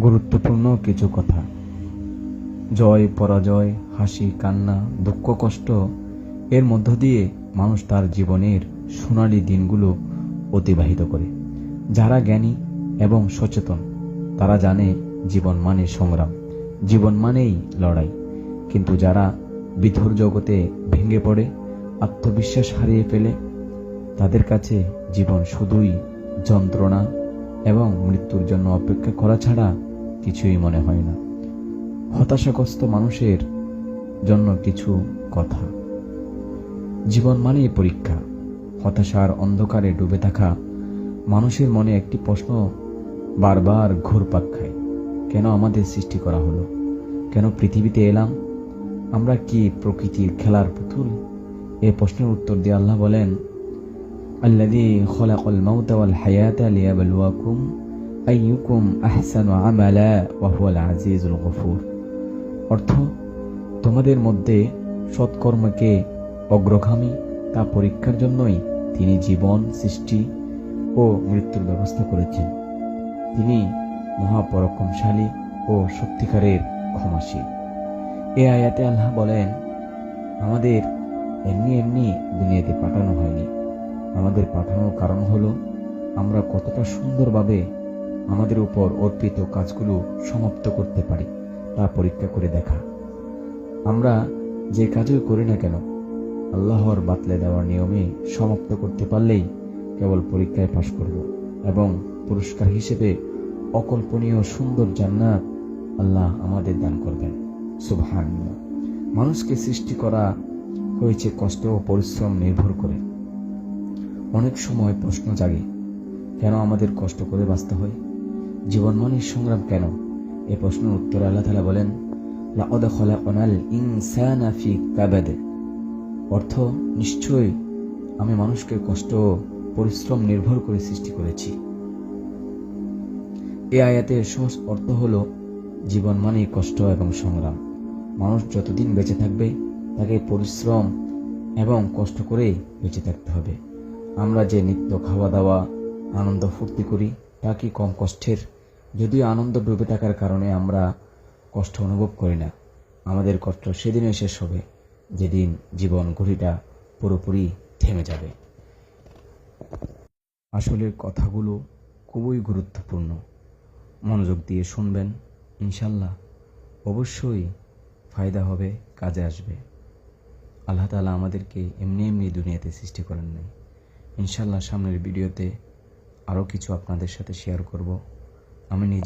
গুরুত্বপূর্ণ কিছু কথা। জয় পরাজয়, হাসি কান্না, দুঃখ কষ্ট, এর মধ্য দিয়ে মানুষ তার জীবনের সোনালী দিনগুলো অতিবাহিত করে। যারা জ্ঞানী এবং সচেতন তারা জানে জীবন মানে সংগ্রাম, জীবন মানেই লড়াই। কিন্তু যারা বিধুর জগতে ভেঙে পড়ে, আত্মবিশ্বাস হারিয়ে ফেলে, তাদের কাছে জীবন শুধুই যন্ত্রণা এবং মৃত্যুর জন্য অপেক্ষা করা ছাড়া কিছুই মনে হয় না। হতাশাগ্রস্ত মানুষের জন্য কিছু কথা। জীবন মানেই পরীক্ষা। হতাশার অন্ধকারে ডুবে থাকা মানুষের মনে একটি প্রশ্ন বারবার ঘুরপাক খায়। কেন আমাদের সৃষ্টি করা হলো? কেন পৃথিবীতে এলাম? আমরা কি প্রকৃতির খেলার পুতুল? এই প্রশ্নের উত্তর দিয়ে আল্লাহ বলেন, আল্লাযী খালাকাল মাউতা ওয়াল হায়াতা লিয়াবলুয়াকুম আইয়ুকুম আহসানু আমালা ওয়া হুয়াল আজিজুল গফুর। অর্থ, তোমাদের মধ্যে সৎকর্মকে অগ্রগামী তা পরীক্ষার জন্যই তিনি জীবন সৃষ্টি ও মৃত্যুর ব্যবস্থা করেছেন। তিনি মহাপরাক্রমশালী ও সত্যিকারের ক্ষমাশীল। এ আয়াতে আল্লাহ বলেন, আমাদের এমনি এমনি দুনিয়াতে পাঠানো হয়নি। আমাদের পাঠানোর কারণ হলো আমরা কতটা সুন্দরভাবে আমাদের উপর অর্পিত কাজগুলো সমাপ্ত করতে পারি তা পরীক্ষা করে দেখা। আমরা যে কাজই করি না কেন আল্লাহর বাতলে দেওয়ার নিয়মে সমাপ্ত করতে পারলেই কেবল পরীক্ষায় পাশ করব এবং পুরস্কার হিসেবে অকল্পনীয় সুন্দর জান্নাত আল্লাহ আমাদের দান করবেন। সুবহানাল্লাহ। মানুষকে সৃষ্টি করা হয়েছে কষ্ট ও পরিশ্রম নির্ভর করে। অনেক সময় প্রশ্ন জাগে, কেন আমাদের কষ্ট করে বাঁচতে হয়? জীবন মানের সংগ্রাম কেন? এই প্রশ্নের উত্তরে আল্লাহ তাআলা বলেন, লাকাদ খালাকনাল ইনসানা ফি কাবাদ। অর্থ, নিশ্চয়ই আমি মানুষকে কষ্ট ও পরিশ্রম নির্ভর করে সৃষ্টি করেছি। এই আয়াতের সহজ অর্থ হলো, জীবন মানেই কষ্ট এবং সংগ্রাম। মানুষ যতদিন বেঁচে থাকবে তাকে পরিশ্রম এবং কষ্ট করে বেঁচে থাকতে হবে। আমরা যে নিত্য খাওয়া দাওয়া আনন্দ ফুর্তি করি তা কি কম কষ্টের? যদিও আনন্দ ডুবে থাকার কারণে আমরা কষ্ট অনুভব করি না। আমাদের কষ্ট সেদিনই শেষ হবে যেদিন জীবন ঘড়িটা পুরোপুরি থেমে যাবে। আসলে কথাগুলো খুবই গুরুত্বপূর্ণ। মনোযোগ দিয়ে শুনবেন, ইনশাল্লাহ অবশ্যই ফায়দা হবে, কাজে আসবে। আল্লাহ তাআলা আমাদেরকে এমনি এমনি দুনিয়াতে সৃষ্টি করেন নাই। ইনশাল্লাহ সামনের ভিডিওতে আরও কিছু আপনাদের সাথে শেয়ার করব। আমি নিজে